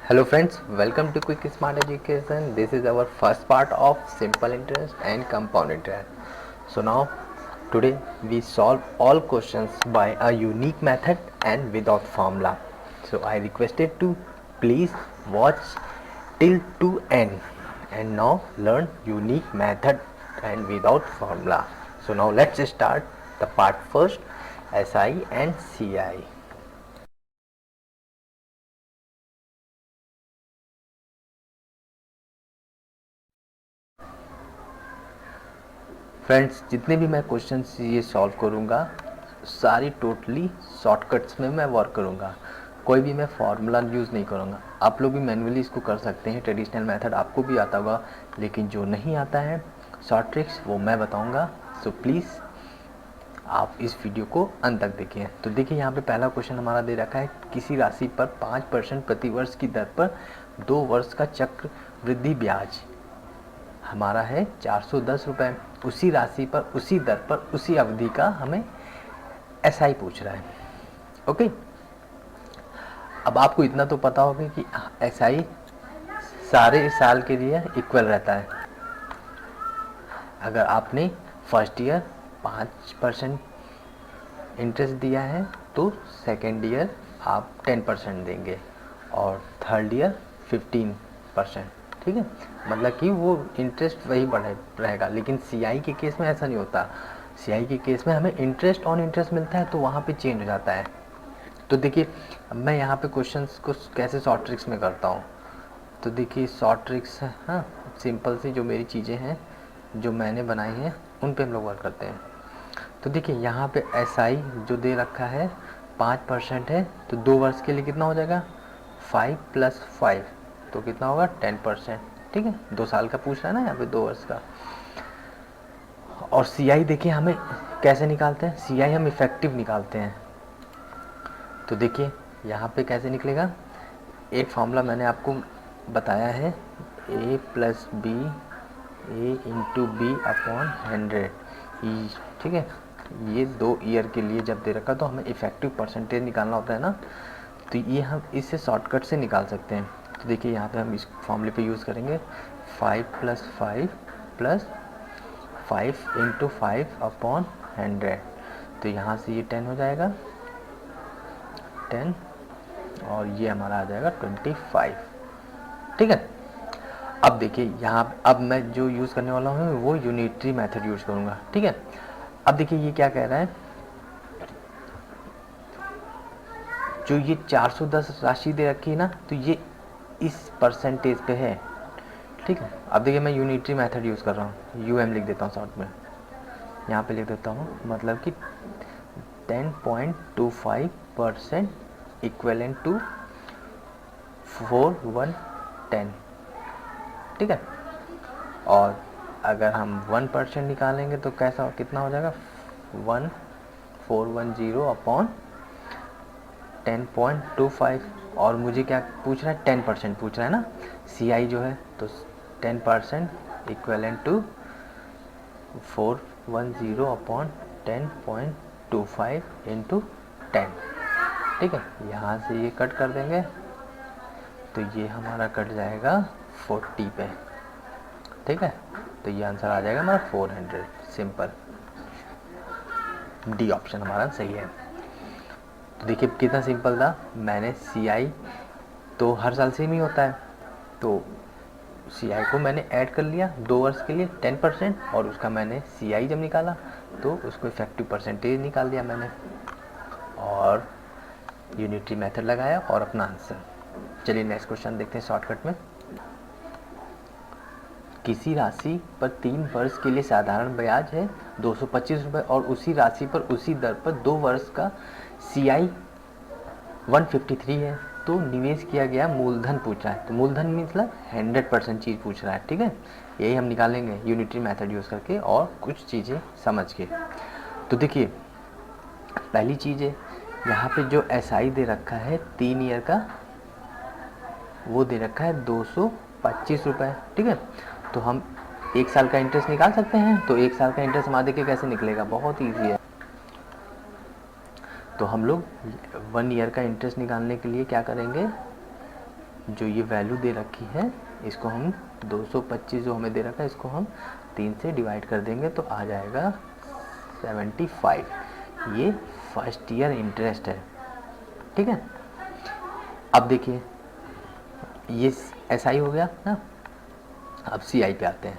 Hello friends, welcome to Quick Smart Education. This is our first part of simple interest and compound interest. So now today we solve all questions by a unique method and without formula. So I requested to please watch till to end and now learn unique method and without formula. So now let's start the part first, SI and CI. Friends, जितने भी मैं questions ये solve करूँगा सारी totally shortcuts में मैं work करूँगा, कोई भी मैं फार्मूला यूज़ नहीं करूँगा। आप लोग भी मैन्युअली इसको कर सकते हैं, ट्रेडिशनल मेथड आपको भी आता होगा, लेकिन जो नहीं आता है शॉर्ट ट्रिक्स वो मैं बताऊँगा। सो प्लीज़ आप इस वीडियो को अंत तक देखिए। तो देखिए यहाँ पे पहला क्वेश्चन हमारा दे रखा है, किसी राशि पर 5% प्रति वर्ष की दर पर 2 वर्ष का चक्र वृद्धि ब्याज हमारा है 410 रुपये। उसी राशि पर उसी दर पर उसी अवधि का हमें SI पूछ रहा है। ओके, अब आपको इतना तो पता होगा कि SI सारे साल के लिए इक्वल रहता है। अगर आपने फर्स्ट ईयर 5% इंटरेस्ट दिया है तो सेकेंड ईयर आप 10% देंगे और थर्ड ईयर 15%। ठीक है, मतलब कि वो इंटरेस्ट वही बढ़े रहेगा। लेकिन CI के केस में ऐसा नहीं होता। CI के केस में हमें इंटरेस्ट ऑन इंटरेस्ट मिलता है, तो वहाँ पे चेंज हो जाता है। तो देखिए मैं यहाँ पे क्वेश्चंस को कैसे शॉर्ट ट्रिक्स में करता हूँ। तो देखिए शॉर्ट ट्रिक्स, हाँ, सिंपल सी जो मेरी चीज़ें हैं जो मैंने बनाई हैं उन पे हम लोग वर्क करते हैं। तो देखिए यहाँ पे SI जो दे रखा है 5% है, तो 2 वर्ष के लिए कितना हो जाएगा 5 + 5, तो कितना होगा 10%। ठीक है, 2 साल का पूछ रहा है ना यहाँ पे, 2 वर्ष का। और CI देखिए हमें कैसे निकालते हैं, CI हम इफेक्टिव निकालते हैं। तो देखिए यहाँ पे कैसे निकलेगा, एक फॉर्मूला मैंने आपको बताया है, A + B A × B/100। ठीक है, ये 2 ईयर के लिए जब दे रखा तो हमें इफेक्टिव परसेंटेज निकालना होता है ना, तो ये हम इससे शॉर्टकट से निकाल सकते हैं। तो देखिए यहाँ पे हम इस फॉर्मूले पे यूज़ करेंगे 5 + 5 + 5 × 5/100। तो यहाँ से ये 10 हो जाएगा 10, और ये हमारा आ जाएगा 25। ठीक है, अब देखिए यहाँ अब मैं जो यूज़ करने वाला हूँ वो यूनिटरी मेथड यूज़ करूँगा। ठीक है, अब देखिए ये क्या कह रहा है, जो ये 410 राशि दे रखी है ना, तो ये इस परसेंटेज पे है। ठीक है, अब देखिए मैं यूनिटरी मेथड यूज़ कर रहा हूँ, UM लिख देता हूँ शॉर्ट में, यहाँ पे लिख देता हूँ, मतलब कि 10.25% इक्वेलेंट टू 4110। ठीक है, और अगर हम 1% निकालेंगे तो कैसा कितना हो जाएगा 1410/10.25। और मुझे क्या पूछ रहा है 10% पूछ रहा है ना, CI जो है, तो 10% इक्वेलेंट टू 410/10.25 × 10। ठीक है, यहाँ से ये कट कर देंगे तो ये हमारा कट जाएगा 40 पे। ठीक है, तो ये आंसर आ जाएगा हमारा 400। सिंपल, D ऑप्शन हमारा सही है। तो देखिए कितना सिंपल था, मैंने CI तो हर साल सेम ही होता है, तो CI को मैंने ऐड कर लिया 2 वर्ष के लिए 10%, और उसका मैंने CI जब निकाला तो उसको इफेक्टिव परसेंटेज निकाल दिया मैंने, और यूनिटरी मेथड लगाया और अपना आंसर। चलिए नेक्स्ट क्वेश्चन देखते हैं शॉर्टकट में। किसी राशि पर 3 वर्ष के लिए साधारण ब्याज है 225 रुपये, और उसी राशि पर उसी दर पर 2 वर्ष का CI 153 है, तो निवेश किया गया मूलधन पूछ रहा है। तो मूलधन मतलब 100% चीज़ पूछ रहा है। ठीक है, यही हम निकालेंगे यूनिटरी मेथड यूज़ करके और कुछ चीज़ें समझ के। तो देखिए पहली चीज़ है, यहाँ पे जो SI दे रखा है 3 ईयर का, वो दे रखा है 225 रुपये। ठीक है, तो हम 1 साल का इंटरेस्ट निकाल सकते हैं। तो 1 साल का इंटरेस्ट हमारे देखिए कैसे निकलेगा, बहुत ईजी है। तो हम लोग 1 ईयर का इंटरेस्ट निकालने के लिए क्या करेंगे, जो ये वैल्यू दे रखी है इसको हम 225 जो हमें दे रखा है इसको हम 3 से डिवाइड कर देंगे तो आ जाएगा 75। ये फर्स्ट ईयर इंटरेस्ट है, ठीक है। अब देखिए ये SI हो गया ना। अब CI पे आते हैं।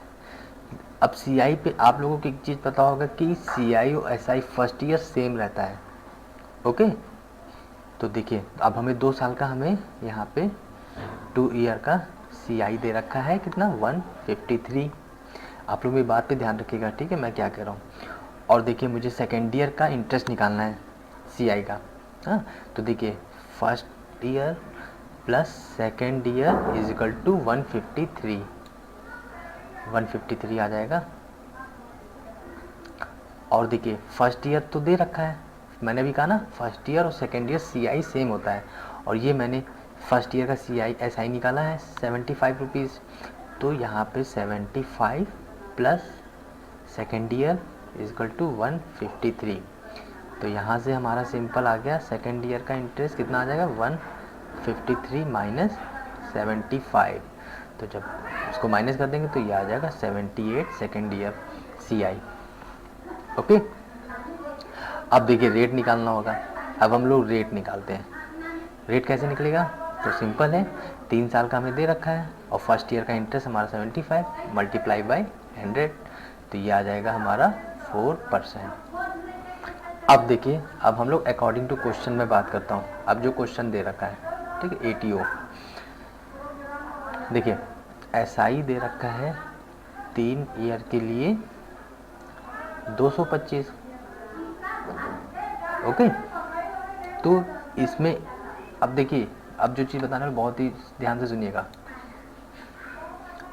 अब CI पे आप लोगों को एक चीज़ पता होगा कि CI और SI फर्स्ट ईयर सेम रहता है, ओके। तो देखिए अब हमें 2 साल का हमें यहाँ पे 2 ईयर का CI दे रखा है कितना 153। आप लोग मेरी बात पे ध्यान रखिएगा, ठीक है, मैं क्या कह रहा हूँ। और देखिए मुझे सेकेंड ईयर का इंटरेस्ट निकालना है CI का, हाँ। तो देखिए first year plus second year is equal to 153 आ जाएगा। और देखिए फर्स्ट ईयर तो दे रखा है, मैंने भी कहा ना फर्स्ट ईयर और सेकेंड ईयर CI सेम होता है। और ये मैंने फर्स्ट ईयर का SI निकाला है 75 रुपीज़। तो यहाँ पे 75 plus second year is equal to 153। तो यहाँ से हमारा सिंपल आ गया सेकेंड ईयर का इंटरेस्ट कितना आ जाएगा 153 माइनस 75। तो जब उसको माइनस कर देंगे तो ये आ जाएगा 78 सेकेंड ईयर CI, ओके। अब देखिए रेट निकालना होगा। अब हम लोग रेट निकालते हैं। रेट कैसे निकलेगा? तो सिंपल है, 3 साल का हमें दे रखा है और फर्स्ट ईयर का इंटरेस्ट हमारा 75 मल्टीप्लाई बाई 100, तो ये आ जाएगा हमारा 4%। अब देखिए अब हम लोग अकॉर्डिंग टू क्वेश्चन में बात करता हूँ। अब जो क्वेश्चन दे रखा है, ठीक है, ATO देखिए SI दे रखा है 3 ईयर के लिए 225, ओके। तो इसमें अब देखिए अब जो चीज़ बताना है बहुत ही ध्यान से सुनिएगा।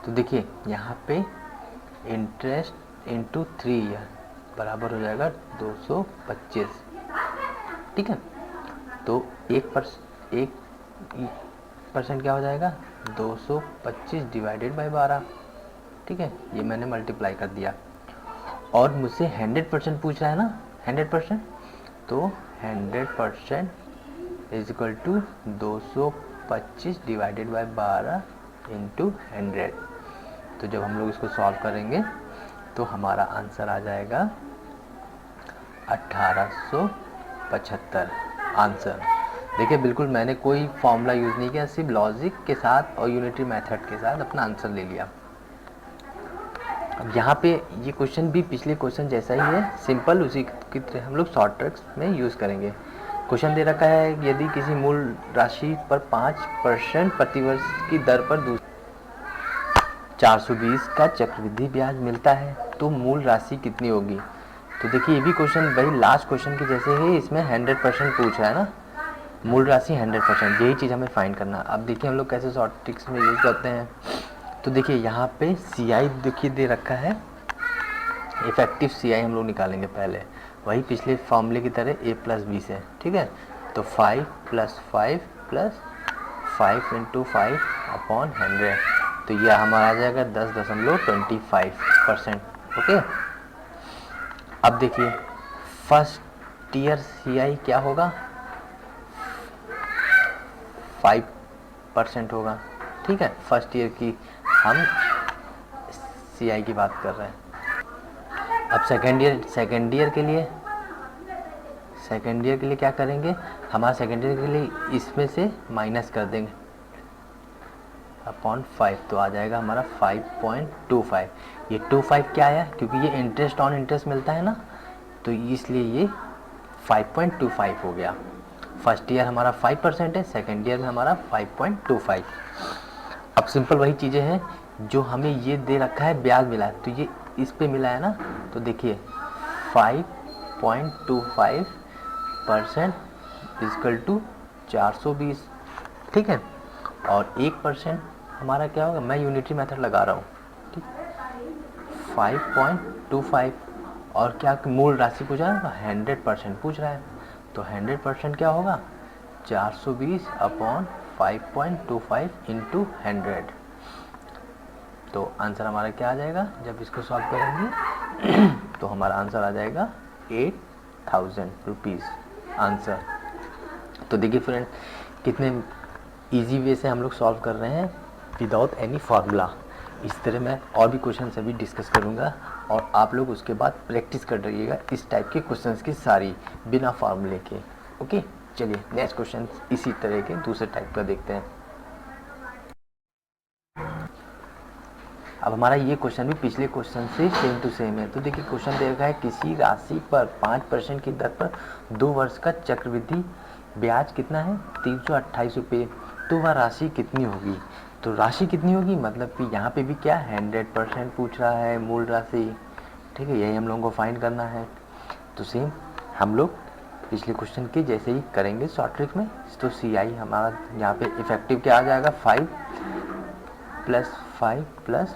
तो देखिए यहाँ पे इंटरेस्ट इंटू 3 ईयर बराबर हो जाएगा 225, ठीक है। तो 1% क्या हो जाएगा 225 डिवाइडेड बाई 12, ठीक है। ये मैंने मल्टीप्लाई कर दिया। और मुझसे 100% पूछ रहा है ना, 100%, तो 100% is equal to 225 divided by 12 into 100। तो जब हम लोग इसको सॉल्व करेंगे तो हमारा आंसर आ जाएगा 1875 आंसर। देखिए बिल्कुल मैंने कोई फॉर्मूला यूज़ नहीं किया, सिर्फ लॉजिक के साथ और यूनिटरी मेथड के साथ अपना आंसर ले लिया। अब यहाँ पे ये क्वेश्चन भी पिछले क्वेश्चन जैसा ही है, सिंपल उसी की तरह हम लोग शॉर्ट ट्रिक्स में यूज़ करेंगे। क्वेश्चन दे रखा है यदि किसी मूल राशि पर 5% प्रतिवर्ष की दर पर 420 का चक्रवृद्धि ब्याज मिलता है तो मूल राशि कितनी होगी। तो देखिए ये भी क्वेश्चन वही लास्ट क्वेश्चन के जैसे है, इसमें 100% पूछ रहा है ना, मूल राशि 100%, यही चीज़ हमें फाइंड करना। अब देखिए हम लोग कैसे शॉर्ट ट्रिक्स में यूज़ करते हैं। तो देखिए यहाँ पे CI देखिए दे रखा है, इफेक्टिव CI हम लोग निकालेंगे पहले, वही पिछले फॉर्मूले की तरह A + B से, ठीक है। तो 5 + 5 + 5 × 5 अपॉन 100, तो यह हमारा आ जाएगा 10.25%, ओके। अब देखिए फर्स्ट ईयर CI क्या होगा 5% होगा, ठीक है। फर्स्ट ईयर की हम CI की बात कर रहे हैं। अब सेकेंड ईयर के लिए क्या करेंगे, हमारा सेकेंड ईयर के लिए इसमें से माइनस कर देंगे अपॉन 5, तो आ जाएगा हमारा 5.25। ये 25 क्या आया, क्योंकि ये इंटरेस्ट ऑन इंटरेस्ट मिलता है ना, तो इसलिए ये 5.25 हो गया। फर्स्ट ईयर हमारा 5% है, सेकेंड ईयर में हमारा 5.25। अब सिंपल वही चीज़ें हैं जो हमें ये दे रखा है ब्याज मिला है, तो ये इस पे मिला है ना, तो देखिए 5.25% इक्वल टू 420, ठीक है। और 1% हमारा क्या होगा, मैं यूनिटरी मेथड लगा रहा हूँ, ठीक, 5.25 और क्या मूल राशि पूछ रहा है, 100% पूछ रहा है, तो 100% क्या होगा 420 अपॉन 5.25 इंटू 100। तो आंसर हमारा क्या आ जाएगा, जब इसको सॉल्व करेंगे तो हमारा आंसर आ जाएगा 8000 रुपीज़ आंसर। तो देखिए फ्रेंड कितने इजी वे से हम लोग सॉल्व कर रहे हैं विदाउट एनी फार्मूला। इस तरह मैं और भी क्वेश्चन अभी डिस्कस करूँगा और आप लोग उसके बाद प्रैक्टिस कर रहिएगा इस टाइप के क्वेश्चंस की सारी बिना फार्मूले के। ओके, चलिए नेक्स्ट क्वेश्चन इसी तरह के दूसरे टाइप का देखते हैं। अब हमारा ये क्वेश्चन भी पिछले क्वेश्चन से सेम टू सेम है। तो देखिए क्वेश्चन दे रखा है किसी राशि पर 5% की दर पर 2 वर्ष का चक्रवृद्धि ब्याज कितना है 328 रुपये, तो वह राशि कितनी होगी। तो राशि कितनी होगी मतलब कि यहाँ पे भी क्या 100% पूछ रहा है मूल राशि, ठीक है, यही हम लोगों को फाइंड करना है। तो सेम हम लोग पिछले क्वेश्चन के जैसे ही करेंगे शॉर्ट ट्रिक में। तो सी आई हमारा यहाँ पे इफेक्टिव क्या आ जाएगा 5 + 5 +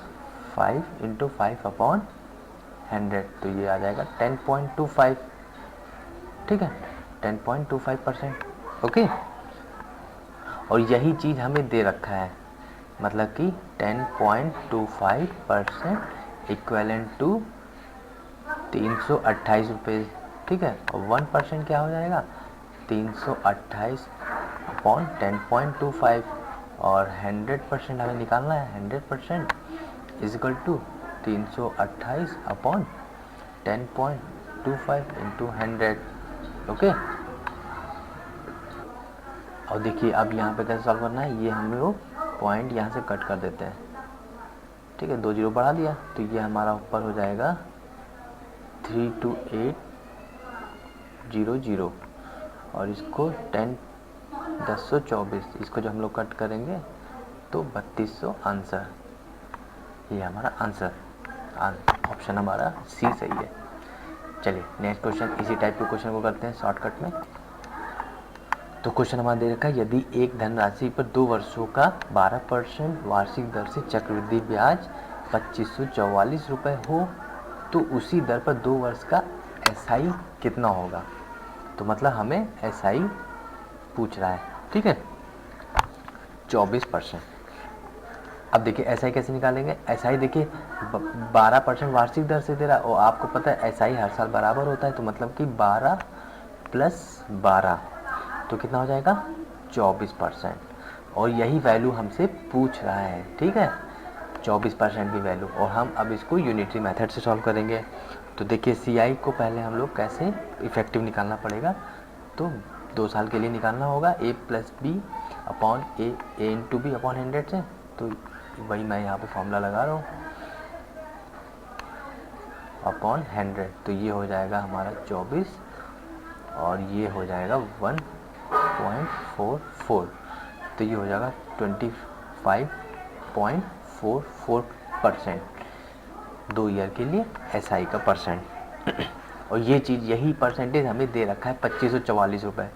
5 × 5 अपॉन 100, तो ये आ जाएगा 10.25, ठीक है, 10.25%। ओके, और यही चीज़ हमें दे रखा है मतलब कि 10.25% इक्वेलेंट टू 328 रुपये, ठीक है, और 1% क्या हो जाएगा 328 अपॉन 10.25, और 100% हमें निकालना है। 100% इजिकल टू 328 अपॉन 10.25 × 100। ओके, और देखिए अब यहाँ पे कैसे सॉल्व करना है, ये हम लोग पॉइंट यहाँ से कट कर देते हैं, ठीक है, 2 0 बढ़ा दिया, तो ये हमारा ऊपर हो जाएगा 32800, और इसको 10/1024, इसको जो हम लोग कट करेंगे तो 3200 आंसर, ये हमारा आंसर, ऑप्शन हमारा सी सही है। चलिए नेक्स्ट क्वेश्चन इसी टाइप के क्वेश्चन को करते हैं शॉर्टकट में। तो क्वेश्चन हमारा दे रखा है यदि एक धनराशि पर 2 वर्षों का 12% वार्षिक दर से चक्रवृद्धि ब्याज 2544 रुपये हो तो उसी दर पर 2 वर्ष का एसआई कितना होगा। तो मतलब हमें एसआई पूछ रहा है, ठीक है, 24%। अब देखिए एसआई कैसे निकालेंगे, एसआई देखिए 12% वार्षिक दर से दे रहा है और आपको पता है एसआई हर साल बराबर होता है, तो मतलब कि 12 + 12 तो कितना हो जाएगा 24%, और यही वैल्यू हमसे पूछ रहा है, ठीक है, 24% की वैल्यू। और हम अब इसको यूनिटरी मेथड से सॉल्व करेंगे। तो देखिए सीआई को पहले हम लोग कैसे इफेक्टिव निकालना पड़ेगा, तो 2 साल के लिए निकालना होगा a + b upon a × b upon 100 से, तो वही मैं यहाँ पे फॉर्मूला लगा रहा हूँ अपॉन 100, तो ये हो जाएगा हमारा 24 और ये हो जाएगा 1.44, तो ये हो जाएगा 25.44% 2 ईयर के लिए एसआई का परसेंट। और ये चीज़ यही परसेंटेज हमें दे रखा है 2544 रुपये,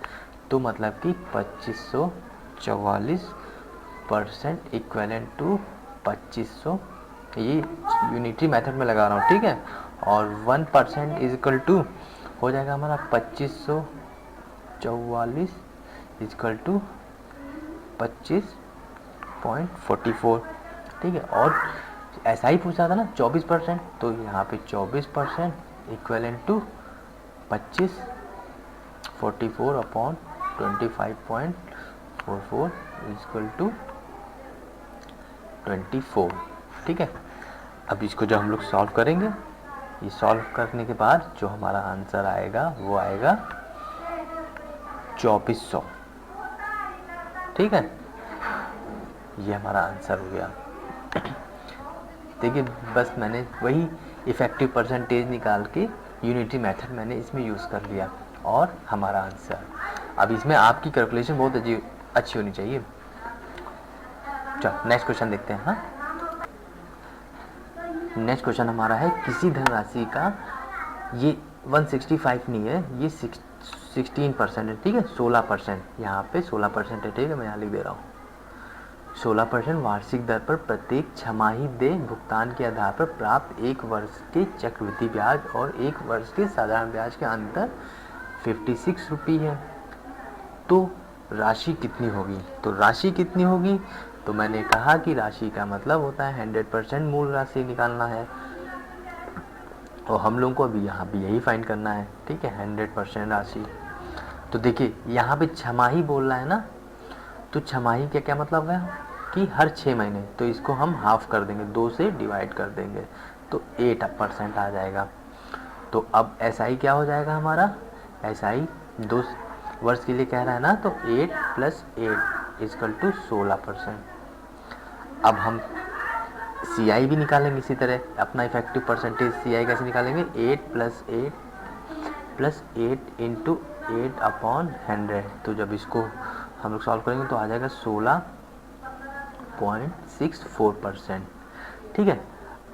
तो मतलब कि 2544% इक्वेलेंट टू 2500, ये यूनिटरी मेथड में लगा रहा हूँ, ठीक है, और 1% इक्वल टू हो जाएगा हमारा 2544 इक्वल टू 25.44, ठीक है, और ऐसा ही पूछा था ना 24%, तो यहाँ पे 24% equivalent to 2544 upon 25.44 equal to 24, ठीक है। अब इसको जब हम लोग सॉल्व करेंगे, ये सॉल्व करने के बाद जो हमारा आंसर आएगा वो आएगा 2400, ठीक है, ये हमारा आंसर हो गया। देखिए बस मैंने वही इफेक्टिव परसेंटेज निकाल के यूनिटरी मेथड मैंने इसमें यूज़ कर लिया और हमारा आंसर। अब इसमें आपकी कैलकुलेशन बहुत अच्छी होनी चाहिए। चलो नेक्स्ट क्वेश्चन देखते हैं। हाँ, नेक्स्ट क्वेश्चन हमारा है किसी धनराशि का, ये 165 नहीं है, ये 16% है, ठीक है, 16%, यहाँ पे 16% है, ठीक है, मैं यहाँ लिख दे रहा हूँ 16% वार्षिक दर पर प्रत्येक छमाही दे भुगतान के आधार पर प्राप्त 1 वर्ष के चक्रवृद्धि ब्याज और 1 वर्ष के साधारण ब्याज के अंतर 56 रुपये है, तो राशि कितनी होगी। तो राशि कितनी होगी, तो मैंने कहा कि राशि का मतलब होता है 100% मूल राशि निकालना है, और हम लोगों को अभी यहाँ भी यही फाइंड करना है, ठीक है, 100% राशि। तो देखिए यहाँ पे छमाही बोल रहा है ना, तो छमाही का क्या मतलब है कि हर 6 महीने, तो इसको हम हाफ कर देंगे, 2 से डिवाइड कर देंगे तो 8% आ जाएगा। तो अब SI क्या हो जाएगा हमारा, SI 2 वर्ष के लिए कह रहा है ना, तो 8 + 8 = 16%। अब हम CI भी निकालेंगे इसी तरह, अपना इफेक्टिव परसेंटेज CI कैसे निकालेंगे, 8 + 8 + 8 × 8/100। तो जब इसको हम लोग सॉल्व करेंगे तो आ जाएगा 16.64%। ठीक है।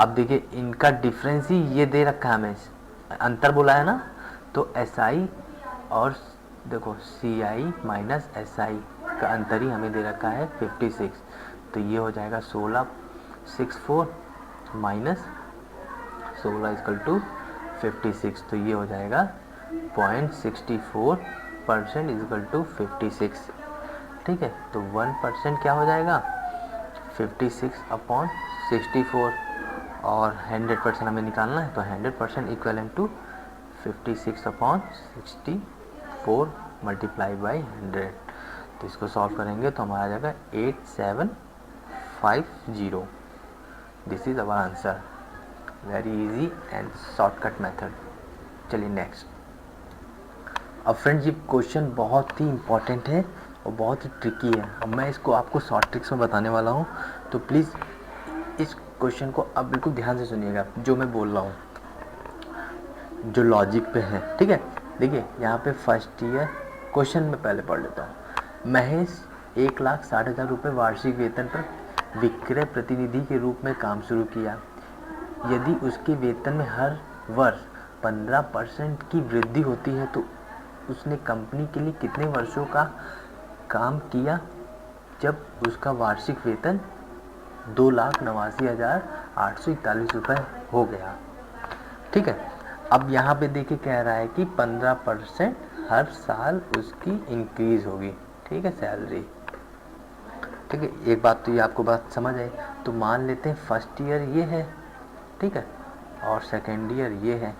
अब देखिए इनका डिफरेंस ही ये दे रखा है हमें, अंतर बोला है ना, तो SI और देखो CI - SI का अंतर ही हमें दे रखा है 56। तो ये हो जाएगा 1664 - 16 = 56। तो ये हो जाएगा 0.64% = 56। ठीक है। तो 1% क्या हो जाएगा, 56/64, और 100% हमें निकालना है, तो 100% = 56/64 × 100। तो इसको सॉल्व करेंगे तो हमारा आ जाएगा 8750। This is our answer. Very easy and shortcut method. चलिए नेक्स्ट। अब फ्रेंड्स ये क्वेश्चन बहुत ही इम्पॉर्टेंट है और बहुत ही ट्रिकी है। अब मैं इसको आपको शॉर्ट ट्रिक्स में बताने वाला हूँ, तो प्लीज़ इस क्वेश्चन को आप बिल्कुल ध्यान से सुनिएगा जो मैं बोल रहा हूँ, जो लॉजिक पे है। ठीक है। देखिए यहाँ पे फर्स्ट ईयर क्वेश्चन में पहले पढ़ लेता हूँ। महेश 1,60,000 रुपये वार्षिक वेतन पर विक्रय प्रतिनिधि के रूप में काम शुरू किया। यदि उसके वेतन में हर वर्ष 15% की वृद्धि होती है तो उसने कंपनी के लिए कितने वर्षों का काम किया जब उसका वार्षिक वेतन 2,89,841 रुपये हो गया। ठीक है। अब यहाँ पे देखिए कह रहा है कि 15% हर साल उसकी इंक्रीज होगी। ठीक है, सैलरी। ठीक है, एक बात तो ये आपको बात समझ आई। तो मान लेते हैं फर्स्ट ईयर ये है, ठीक है, और सेकेंड ईयर ये है।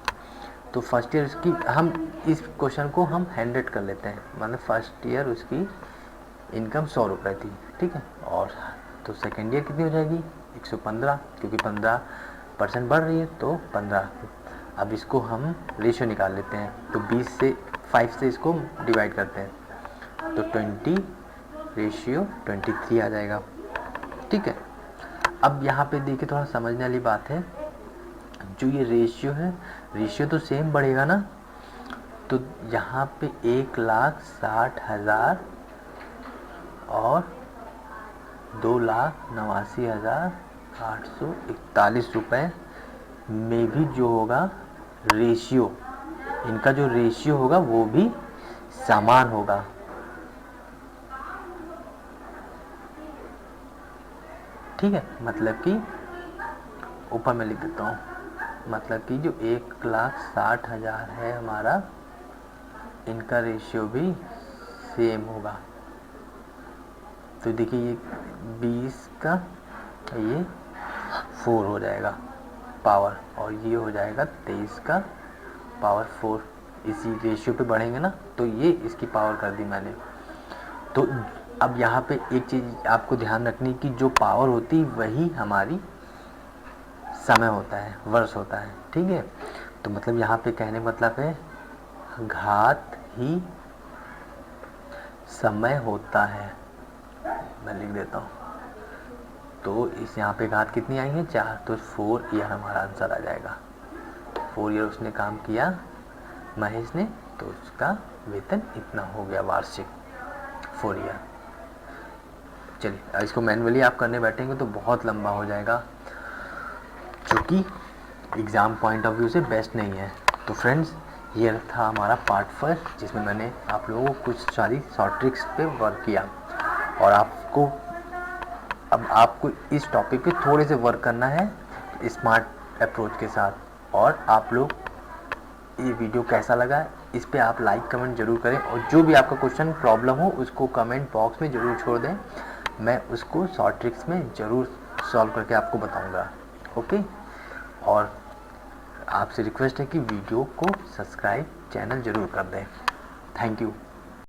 तो फर्स्ट ईयर उसकी, हम इस क्वेश्चन को हम 100 कर लेते हैं, मतलब फर्स्ट ईयर उसकी इनकम 100 रुपये थी। ठीक है। और तो सेकेंड ईयर कितनी हो जाएगी, 115, क्योंकि 15% बढ़ रही है तो 15। अब इसको हम रेशियो निकाल लेते हैं, तो 5 से इसको डिवाइड करते हैं तो 20:23 आ जाएगा। ठीक है। अब यहाँ पे देखिए थोड़ा समझने वाली बात है, जो ये रेशियो है, रेशियो तो सेम बढ़ेगा ना, तो यहाँ पे 1,60,000 और 2,89,841 रुपये में भी जो होगा रेशियो, इनका जो रेशियो होगा वो भी समान होगा। ठीक है। मतलब कि ऊपर में लिख देता हूँ, मतलब कि जो 1,60,000 है हमारा, इनका रेशियो भी सेम होगा। तो देखिए ये 20 का ये 4 हो जाएगा पावर, और ये हो जाएगा 23 का पावर 4। इसी रेशियो पे बढ़ेंगे ना, तो ये इसकी पावर कर दी मैंने। तो अब यहाँ पे एक चीज़ आपको ध्यान रखनी कि जो पावर होती वही हमारी समय होता है, वर्ष होता है। ठीक है। तो मतलब यहाँ पे कहने मतलब है घात ही समय होता है। मैं लिख देता हूँ, तो इस यहाँ पे घात कितनी आएंगे, 4, तो 4 ईयर हमारा आंसर आ जाएगा। 4 ईयर उसने काम किया महेश ने, तो उसका वेतन इतना हो गया वार्षिक, 4 ईयर। चलिए इसको मैनुअली आप करने बैठेंगे तो बहुत लंबा हो जाएगा, जो कि एग्ज़ाम पॉइंट ऑफ व्यू से बेस्ट नहीं है। तो फ्रेंड्स ये था हमारा पार्ट 1, जिसमें मैंने आप लोगों को कुछ सारी शॉर्ट ट्रिक्स पे वर्क किया, और अब आपको इस टॉपिक पे थोड़े से वर्क करना है स्मार्ट अप्रोच के साथ। और आप लोग ये वीडियो कैसा लगा इस पे आप लाइक कमेंट ज़रूर करें, और जो भी आपका क्वेश्चन प्रॉब्लम हो उसको कमेंट बॉक्स में ज़रूर छोड़ दें, मैं उसको शॉर्ट ट्रिक्स में ज़रूर सॉल्व करके आपको बताऊंगा। ओके। और आपसे रिक्वेस्ट है कि वीडियो को सब्सक्राइब चैनल ज़रूर कर दें। Thank you.